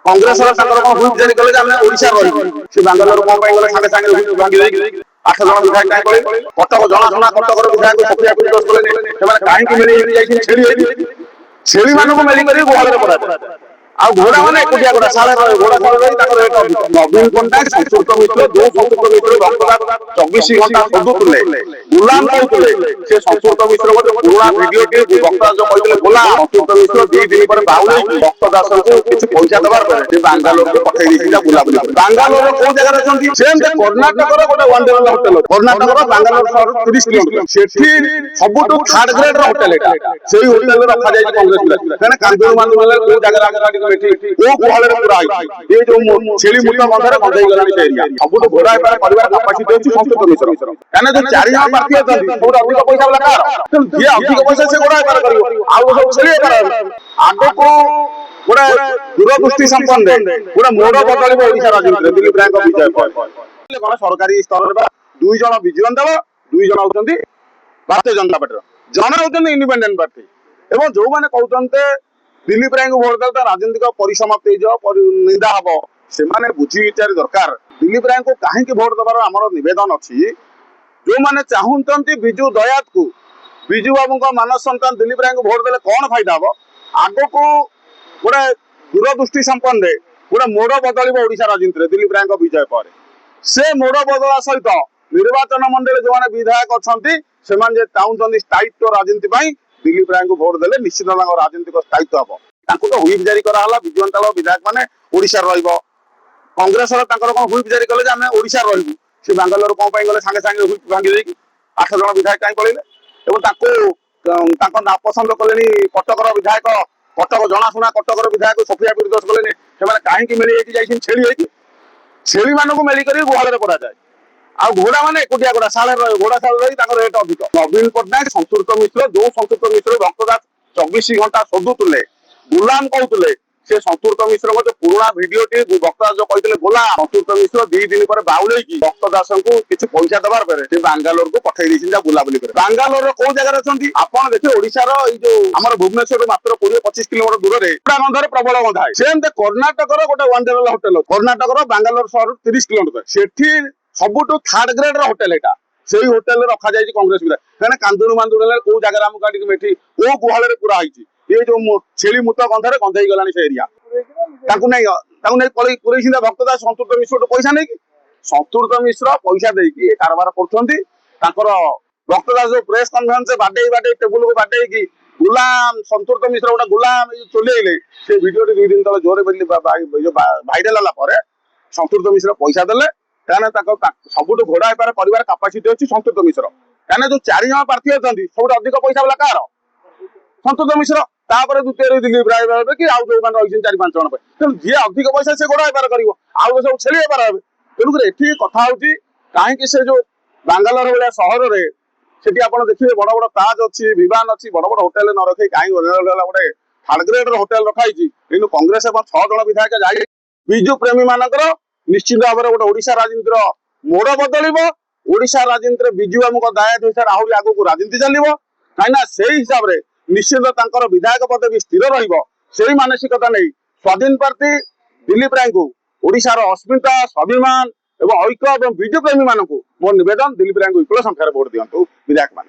कांग्रेस हुईप जारी कले ओडिशा से बांगालोर कौन गले सागे सागे हुईप भांगी 8 जन विधायक कहीं गले कटक जनाशुना कटक विधायक सफिया कुंदोस गले कहीं मिली छेली मानक मेलिक गुहाल पड़ा आ घोड़ा मैंने एकुटिया घोड़ा साले घोड़ा साले रेट अधिक नवीन पट्टनायक संस्कृत मिश्र जो संस्कृत मिश्र भक्तदास 24 घंटा खोजुले गुलाम कहते से संस्कृत मिश्र गोटे पुराना भिडियो टी भक्तदास जो कहते बोला संस्कृत मिश्र 2 दिन पर बाहुली भक्तदास को किसी पैसा देवार पर बांगालोर को पठे दी बुलाबुली बांगालोर कौ जगह अच्छी सेम कर्णाटक गोटे वंडरला होटेल कर्णाटक बांगालोर सहर 30 किलोमीटर सेठी सबुठ थर्ड ग्रेड होटेल से होटेल रखा जाए कांग्रेस पिला कांदूर मांदूर कौ जगह छेली मुट गंधार गंधे गलानी से एरिया सब घोड़ा परिवार कैपासिटी अच्छी संस्कृत मिश्र कहना जो 4 जन प्रार्थी अच्छी सब अधिक पैसा वाला कार जी अधिक पैसा से घोड़ा बेपार कर छेली बेपार आग को गोटे दूरदृष्टि संपन्न गोटे मोड़ बदल ओडिशा राजनीति दिलीप राय विजय गण सरकारी स्तर में 2 जन विजुअल दल 2 जन होती भारतीय जनता पार्टी जन होती इंडिपेंडेंट पार्टी एवं जो मैंने कहते दिलीप राय को भोट देता राजनीतिक परिसमाप्ति निंदा हम से बुझी विचार दरकार दिलीप राय को कहीं भोट देवार आमर नवेदन अच्छी जो मैंने चाहते विजु दयात को विजु बाबू मानस सन्तान दिलीप राय को भोट देले कौन फायदा हम आग को गोटे दूरदृष्टि संपन्न गोटे मोड़ बदल ओडिशा राजनीति दिलीप राय विजय पर से मोड़ बदला सहित निर्वाचन मंडल जो मैंने विधायक अच्छा से चाहते स्थायित्व राजनीति दिलीप राय को भोट देले निश्चित राजनीतिक स्थायित्व हम तो हुईप जारी कराला विजुअल दल विधायक मैंने ओडिशा कांग्रेस हुईप जारी कले ओडिशा रही से बांगालोर कौन गले सागे सागे हुईप भांगी 8 जन विधायक कहीं पड़े नापसंद कले कटक विधायक कटक जनाशुना कटक विधायक सफिया कुंदोस गले कहीं मिली छेली मानक मेलिक गुहाल पड़ा जाए आ घोड़ा मैंने एकुटिया घोड़ा साले घोड़ा साले रेट अधिक नवीन पट्टनायक संस्कृत मिश्र जो संस्कृत मिश्र भक्तदास 24 घंटा खोजुले गुलाम कहते से संस्कृत मिश्र गोटे पुराना भिडियो टी भक्तदास जो कहते बोला संस्कृत मिश्र 2 दिन पर बाहुली भक्तदास को किसी पैसा देवार पर बांगालोर को पठे दी बुलाबुली बांगालोर कौ जगह अच्छी आप देखिए ओडिशार जो आम भुवनेश्वर मात्र 20-25 किलोमीटर दूर में गंधार प्रबल गंधा है सेम कर्णाटक गोटे वंडरला होटेल कर्णाटक बांगालोर सहर 30 किलोमीटर सेठी सबुठ थर्ड ग्रेड होटेल एटा से होटेल रखा जाए कांग्रेस पिला कहना कांदूर मांदूर कौ जगह आमको मेठी कौ गुहाल पूरा होती ये जो छेली मुट गंधार गंधे गलानी से एरिया पुरई भक्तदास संस्कृत मिश्र पैसा नहीं संस्कृत मिश्र पैसा देकी कारबार कर भक्तदास जो प्रेस कन्फरेन्स बाडे टेबुल को बाडे गुलाम संस्कृत मिश्र गोटे गुलाम चोलेले से भिडियो 2 दिन तले जोरे भाइराल है संस्कृत मिश्र पैसा देले सबुठ घोड़ा बेपार परिवार कैपासिटी अच्छी संस्कृत मिश्र कहना जो 4 जन प्रार्थी अच्छी सब अधिक पैसा वाला कार संस्कृत मिश्र तापर द्वितीय दिलीप राय कि आउ जो रही 4-5 जन तेणु जी अधिक पैसा से घोड़ा बेपार कर सब छेली बेपार हे तेणुक ये कथा हूँ कहीं से जो बांगालोर भाया सहर में से देखिए बड़ बड़ ताज अच्छी विमान अच्छी बड़ बड़ होटेल न रखे कहीं गोटे थर्ड ग्रेड होटेल रखाई कि कांग्रेस 6 जन विधायक जाए विजु प्रेमी मानकर निश्चित भाव में गोटे ओडिशा राजनीतिर मोड़ बदल ओडिशा राजनीति विजु बाबू दायित्व हिसाब आहरी आगू राजनीति चलो कहीं से हिसाब से निश्चित विधायक पदवी स्थिर रही मानसिकता नहीं स्वाधीन प्रार्थी दिलीप राय को ओडिशार अस्मिता स्वाभिमान और ऐक्य और विजु प्रेमी मानक मोर नवेदन दिलीप राय को विपुल संख्यार भोट दिंतु विधायक मान।